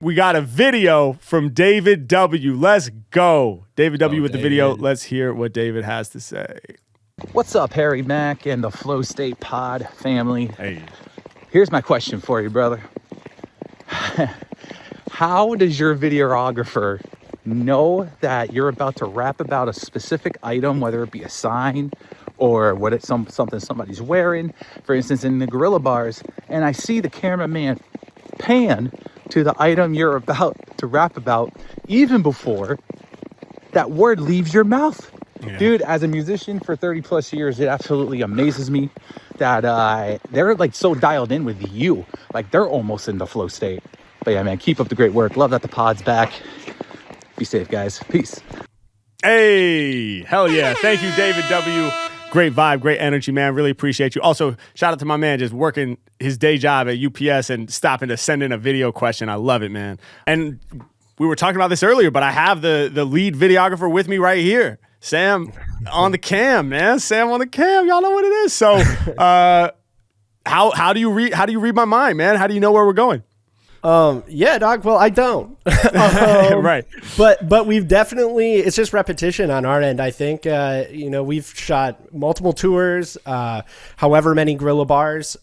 we got a video from David W. Let's go. David W. with the video. Let's hear what David has to say. What's up, Harry, Mack, and the Flow State Pod family? Hey. Here's my question for you, brother. How does your videographer know that you're about to rap about a specific item, whether it be a sign or what it's something somebody's wearing? For instance, in the Guerrilla bars, and I see the cameraman pan to the item you're about to rap about even before that word leaves your mouth. Yeah. Dude, as a musician for 30 plus years, it absolutely amazes me that they're like so dialed in with you. Like they're almost in the flow state. But yeah, man, keep up the great work. Love that the pod's back. Be safe, guys. Peace. Hey, hell yeah. Thank you, David W. Great vibe, great energy, man. Really appreciate you. Also, shout out to my man just working his day job at UPS and stopping to send in a video question. I love it, man. And we were talking about this earlier, but I have the lead videographer with me right here. Sam on the cam, man. Sam on the cam. Y'all know what it is. So how do you read my mind, man? How do you know where we're going? Yeah, dog. Well, I don't. Right. But we've definitely, it's just repetition on our end. I think, we've shot multiple tours, however many Guerrilla bars,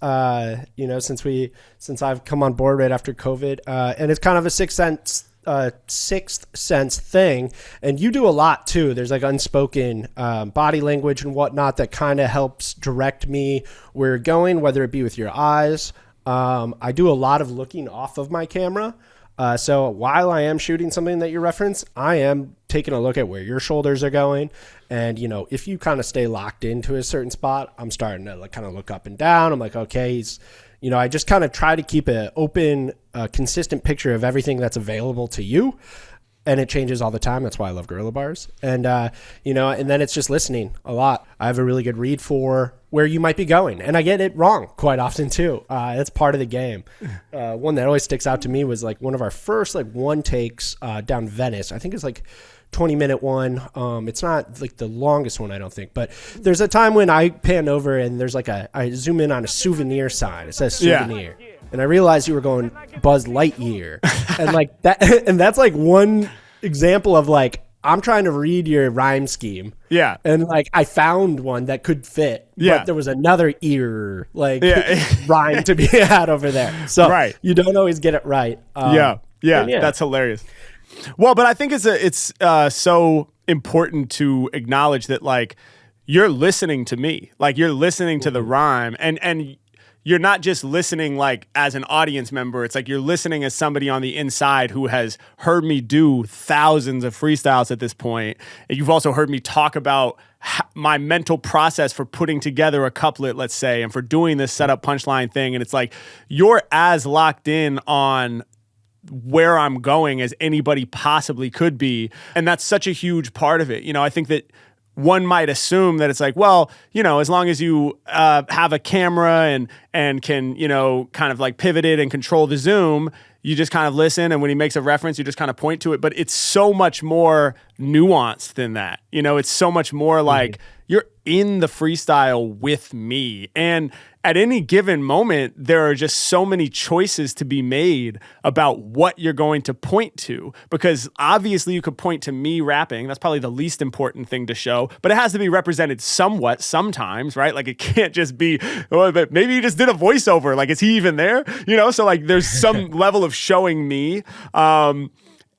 since I've come on board right after COVID. And it's kind of a sixth sense thing. And you do a lot too. There's like unspoken, body language and whatnot that kind of helps direct me where you're going, whether it be with your eyes. I do a lot of looking off of my camera. So while I am shooting something that you reference, I am taking a look at where your shoulders are going. And, if you kind of stay locked into a certain spot, I'm starting to like kind of look up and down. I'm like, okay, I just kind of try to keep an open, consistent picture of everything that's available to you. And it changes all the time. That's why I love Guerrilla bars. And, and then it's just listening a lot. I have a really good read for where you might be going. And I get it wrong quite often too. It's part of the game. One that always sticks out to me was like one of our first like one takes down Venice. I think it's like 20-minute one. It's not like the longest one, I don't think. But there's a time when I pan over and there's like I zoom in on a souvenir sign. It says souvenir. Yeah. And I realized you were going Buzz Lightyear. And like that, and that's like one example of like, I'm trying to read your rhyme scheme. Yeah. And like, I found one that could fit. Yeah. But there was another ear, rhyme to be had over there. So you don't always get it right. Yeah. That's hilarious. Well, but I think it's so important to acknowledge that like, you're listening to me. Like you're listening to the rhyme and you're not just listening like as an audience member. It's like you're listening as somebody on the inside who has heard me do thousands of freestyles at this point. And you've also heard me talk about my mental process for putting together a couplet, let's say, and for doing this setup punchline thing. And it's like you're as locked in on where I'm going as anybody possibly could be. And that's such a huge part of it. I think that one might assume that it's like, well, as long as you have a camera and can, kind of like pivot it and control the zoom, you just kind of listen. And when he makes a reference, you just kind of point to it. But it's so much more nuanced than that. It's so much more like you're in the freestyle with me. And at any given moment, there are just so many choices to be made about what you're going to point to. Because obviously you could point to me rapping. That's probably the least important thing to show. But it has to be represented somewhat sometimes, right? Like it can't just be, oh, maybe he just did a voiceover. Like, is he even there? So like there's some level of showing me.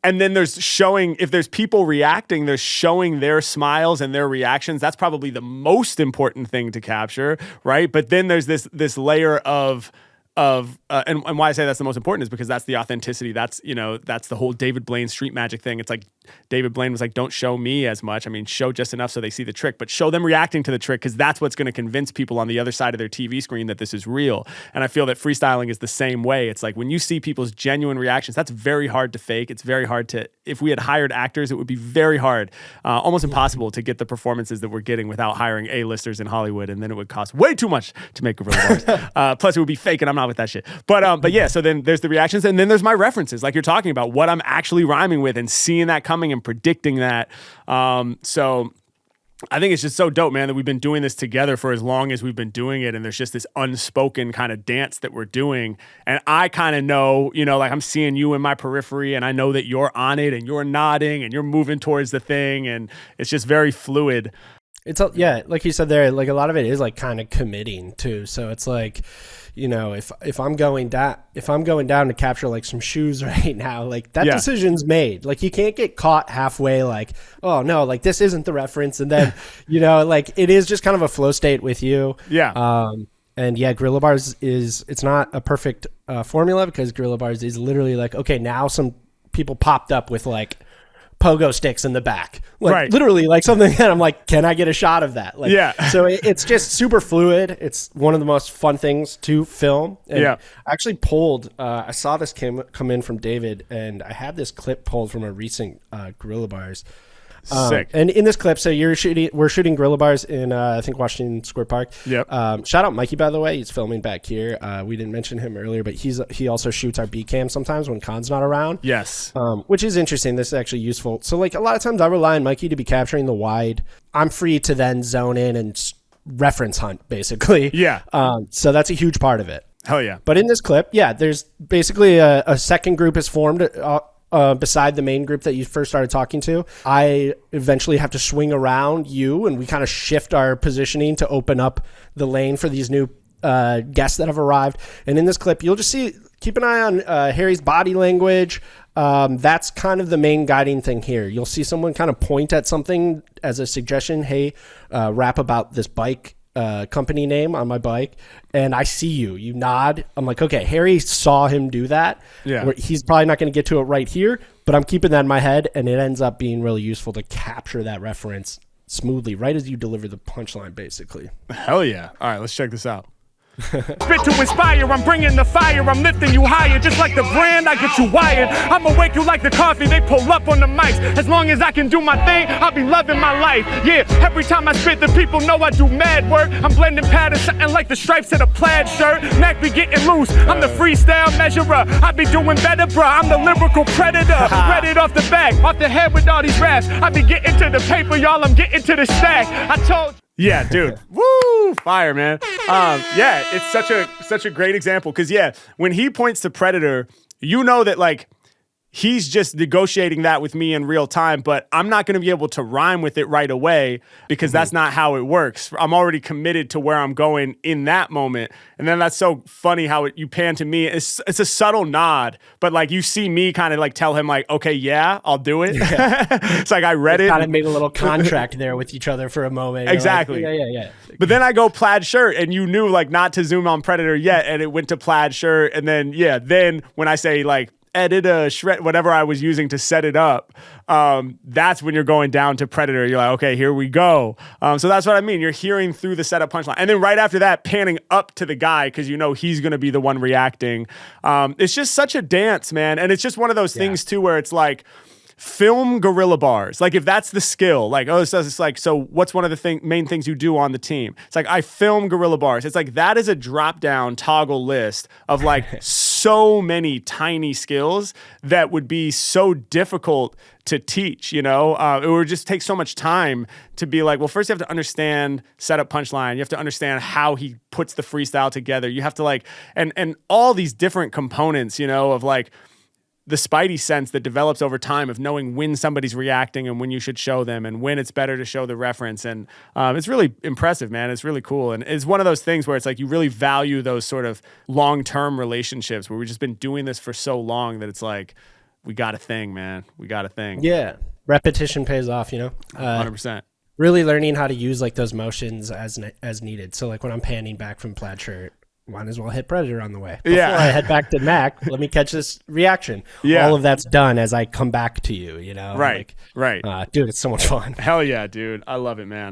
And then there's showing, if there's people reacting, there's showing their smiles and their reactions. That's probably the most important thing to capture, right? But then there's this layer of and why I say that's the most important is because that's the authenticity. That's, that's the whole David Blaine street magic thing. It's like David Blaine was like, don't show me as much. I mean, show just enough so they see the trick, but show them reacting to the trick because that's what's going to convince people on the other side of their TV screen that this is real. And I feel that freestyling is the same way. It's like when you see people's genuine reactions, that's very hard to fake. It's very hard to, if we had hired actors, it would be very hard, almost impossible to get the performances that we're getting without hiring A-listers in Hollywood. And then it would cost way too much to make Guerrilla bars. Plus it would be fake and I'm not with that shit. But yeah, so then there's the reactions and then there's my references, like you're talking about, what I'm actually rhyming with and seeing that coming and predicting that. So I think it's just so dope, man, that we've been doing this together for as long as we've been doing it. And there's just this unspoken kind of dance that we're doing. And I kind of know, like I'm seeing you in my periphery and I know that you're on it and you're nodding and you're moving towards the thing. And it's just very fluid. It's like you said there, like a lot of it is like kind of committing too. So it's like, if I'm going down to capture like some shoes right now, like that decision's made. Like you can't get caught halfway like, oh no, like this isn't the reference. And then, like it is just kind of a flow state with you. Yeah. And yeah, Guerrilla Bars it's not a perfect formula because Guerrilla Bars is literally like, okay, now some people popped up with like pogo sticks in the back, like literally like something that I'm like, can I get a shot of that? Like, so it's just super fluid. It's one of the most fun things to film. And I actually pulled, I saw this come in from David and I had this clip pulled from a recent Guerrilla Bars. Sick. And in this clip, so we're shooting Guerrilla Bars in I think Washington Square Park. Yep. Shout out Mikey, by the way. He's filming back here. We didn't mention him earlier, but he also shoots our B cam sometimes when Khan's not around. Yes. Which is interesting. This is actually useful. So like a lot of times I rely on Mikey to be capturing the wide. I'm free to then zone in and reference hunt basically. Yeah. So that's a huge part of it. Hell yeah. But in this clip, there's basically a second group is formed. Beside the main group that you first started talking to. I eventually have to swing around you and we kind of shift our positioning to open up the lane for these new guests that have arrived. And in this clip, you'll just keep an eye on Harry's body language. That's kind of the main guiding thing here. You'll see someone kind of point at something as a suggestion. Hey, rap about this bike company name on my bike, and I see you nod. I'm like, okay, Harry saw him do that. Yeah. He's probably not going to get to it right here, but I'm keeping that in my head, and it ends up being really useful to capture that reference smoothly right as you deliver the punchline, basically. Hell yeah. All right, let's check this out. Spit to inspire, I'm bringing the fire, I'm lifting you higher, just like the brand, I get you wired. I'ma wake you like the coffee, they pull up on the mics. As long as I can do my thing, I'll be loving my life. Yeah, every time I spit, the people know I do mad work. I'm blending patterns, something like the stripes to the plaid shirt. Mack be getting loose, I'm the freestyle measurer. I be doing better, bruh, I'm the lyrical predator. Read it off the back, off the head with all these raps. I be getting to the paper, y'all, I'm getting to the stack. I told you. Yeah, dude. Woo! Fire, man. It's such a great example because when he points to Predator, you know that like he's just negotiating that with me in real time, but I'm not going to be able to rhyme with it right away because that's not how it works. I'm already committed to where I'm going in that moment. And then that's so funny how you pan to me. It's a subtle nod, but like you see me kind of like tell him like, okay, yeah, I'll do it. Yeah. It's like I read it. Kind of made a little contract there with each other for a moment. You're exactly. Like, yeah. But then I go plaid shirt and you knew like not to zoom on Predator yet. And it went to plaid shirt. And then, then when I say like, edit a shred, whatever I was using to set it up, that's when you're going down to Predator. You're like, okay, here we go. So that's what I mean. You're hearing through the setup punchline. And then right after that, panning up to the guy because you know he's going to be the one reacting. It's just such a dance, man. And it's just one of those things, too, where it's like, film Guerrilla Bars. Like if that's the skill, like, it's like, so what's one of the main things you do on the team? It's like, I film Guerrilla Bars. It's like, that is a drop down toggle list of like so many tiny skills that would be so difficult to teach, it would just take so much time to be like, well, first you have to understand setup punchline. You have to understand how he puts the freestyle together. You have to like, and all these different components, of like, the spidey sense that develops over time of knowing when somebody's reacting and when you should show them and when it's better to show the reference. And it's really impressive, man. It's really cool. And it's one of those things where it's like you really value those sort of long-term relationships where we've just been doing this for so long that it's like, we got a thing, man. We got a thing. Yeah. Repetition pays off, 100%. Really learning how to use like those motions as needed. So like when I'm panning back from plaid shirt, might as well hit Predator on the way. Before I head back to Mack, let me catch this reaction. Yeah. All of that's done as I come back to you, Right, like, right. Dude, it's so much fun. Hell yeah, dude. I love it, man.